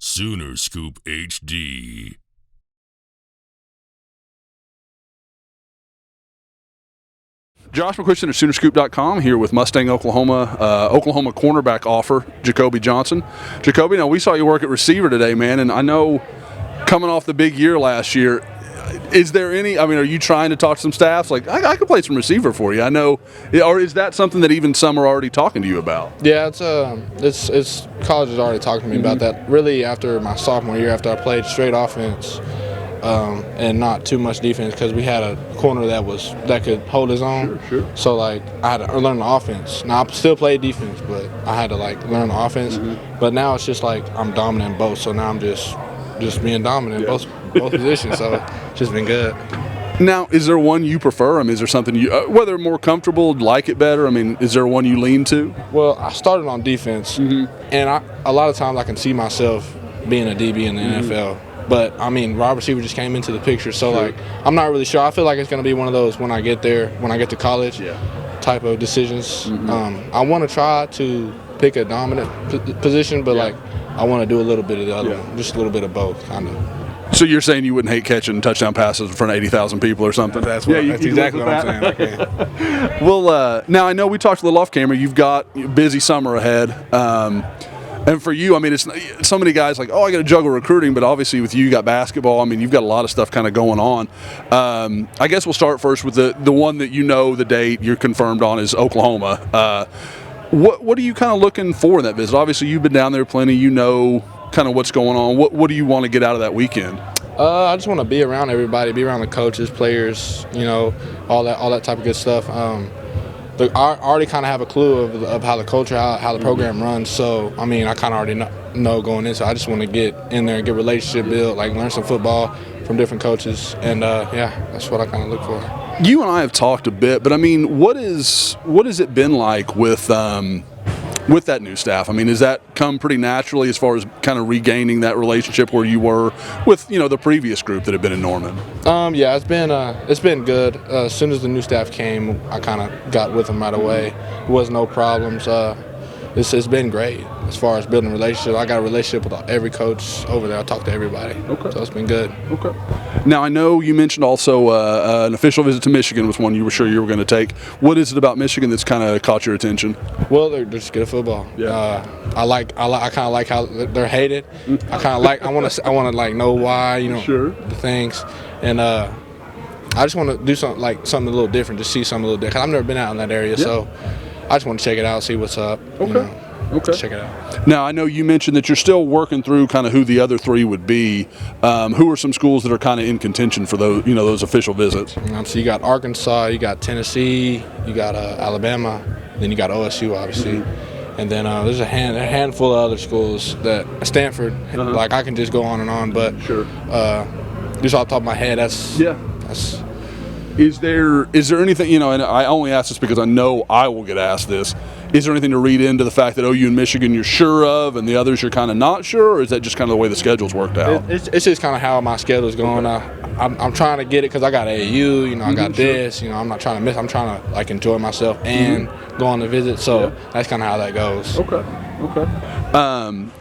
Sooner Scoop HD. Josh McCuistion of Soonerscoop.com here with Mustang, Oklahoma cornerback offer, Jacobe Johnson. Jacobe, now we saw you work at receiver today, man, and I know coming off the big year last year, is there any, are you trying to talk to some staffs? Like, I could play some receiver for you. I know, or is that something that even some are already talking to you about? Yeah, it's college has already talked to me about that. Really, after my sophomore year, after I played straight offense and not too much defense, because we had a corner that could hold his own. Sure. So like I had to learn the offense. Now I still play defense, but I had to like learn the offense. But now it's just like I'm dominant in both. So now I'm just being dominant in both positions. So it's just been good. Now, is there one you prefer? Is there something you, whether more comfortable, like it better? Is there one you lean to? Well, I started on defense, and a lot of times I can see myself being a DB in the NFL. But, wide receiver just came into the picture. So, I'm not really sure. I feel like it's going to be one of those when I get to college type of decisions. I want to try to pick a dominant position, but, I want to do a little bit of the other one, just a little bit of both, kind of. So you're saying you wouldn't hate catching touchdown passes in front of 80,000 people or something? That's exactly what I'm saying. Okay. Well, now I know we talked a little off camera. You've got a busy summer ahead. And for you, it's so many guys like, I got to juggle recruiting, but obviously with you got basketball. You've got a lot of stuff kind of going on. I guess we'll start first with the one that the date you're confirmed on is Oklahoma. What are you kind of looking for in that visit? Obviously, you've been down there plenty. You know kind of what's going on. What do you want to get out of that weekend? I just want to be around everybody, be around the coaches, players, all that type of good stuff. I already kind of have a clue of how the culture, how the program runs. So, I kind of already know going in. So I just want to get in there and get relationship built, learn some football from different coaches. And, that's what I kind of look for. You and I have talked a bit, but, what has it been like with that new staff? Has that come pretty naturally as far as kind of regaining that relationship where you were with, the previous group that had been in Norman? Yeah, it's been good. As soon as the new staff came, I kind of got with them right away. There was no problems. It's been great as far as building a relationship. I got a relationship with every coach over there. I talk to everybody. Okay. So it's been good. Okay. Now, I know you mentioned also an official visit to Michigan was one you were sure you were going to take. What is it about Michigan that's kind of caught your attention? Well, they're just good at football. Yeah. I kind of like how they're hated. I want to know why, Sure. the things. And I just want to do something a little different, just see something a little different. 'Cause I've never been out in that area, so I just want to check it out, see what's up. Okay. Okay. Check it out. Now, I know you mentioned that you're still working through kind of who the other three would be. Who are some schools that are kind of in contention for those, those official visits? So you got Arkansas, you got Tennessee, you got Alabama, then you got OSU, obviously. And then there's a handful of other schools that Stanford, I can just go on and on, but Sure. Just off the top of my head, that's. Is there anything, and I only ask this because I know I will get asked this, is there anything to read into the fact that OU and Michigan you're sure of and the others you're kind of not sure, or is that just kind of the way the schedule's worked out? It's just kind of how my schedule's going. I'm trying to get it because I got AAU, I got this, I'm not trying to miss. I'm trying to enjoy myself and go on the visit, so that's kind of how that goes. Okay.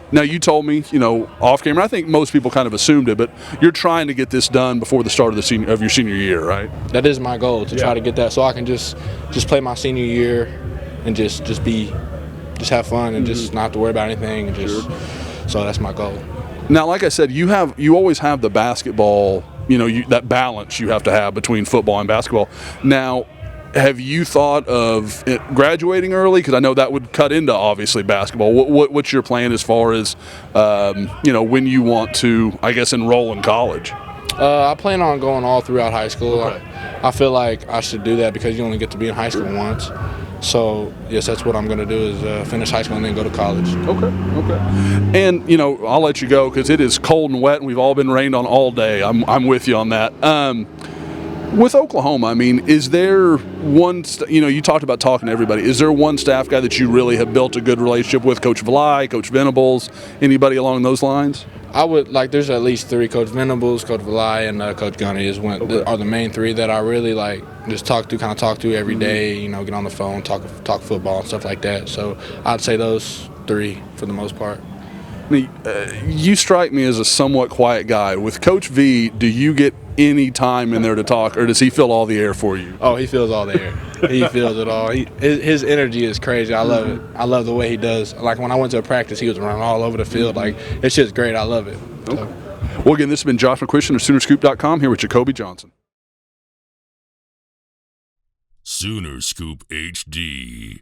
Now, you told me, off camera, I think most people kind of assumed it, but you're trying to get this done before the start of your senior year, right? That is my goal, to try to get that so I can just play my senior year and just have fun and just not have to worry about anything. And so that's my goal. Now, like I said, you always have the basketball, that balance you have to have between football and basketball. Now, have you thought of graduating early? Because I know that would cut into, obviously, basketball. What's your plan as far as, when you want to, I guess, enroll in college? I plan on going all throughout high school. Okay. I feel like I should do that because you only get to be in high school once. So, yes, that's what I'm going to do is finish high school and then go to college. Okay. And, I'll let you go because it is cold and wet and we've all been rained on all day. I'm with you on that. With Oklahoma, is there one, you talked about talking to everybody. Is there one staff guy that you really have built a good relationship with? Coach Vlai, Coach Venables, anybody along those lines? I would there's at least three: Coach Venables, Coach Vlai, and Coach Gunny are the main three that I really just talk to every day. Get on the phone, talk football and stuff like that. So I'd say those three for the most part. I mean, you strike me as a somewhat quiet guy. With Coach V, do you get any time in there to talk, or does he fill all the air for you? Oh, he feels all the air. He feels it all. His energy is crazy. I love it. I love the way he does. Like when I went to a practice, he was running all over the field. Like it's just great. I love it. Okay. Well, again, this has been Josh McCuistion of SoonerScoop.com here with Jacobe Johnson. Sooner Scoop HD.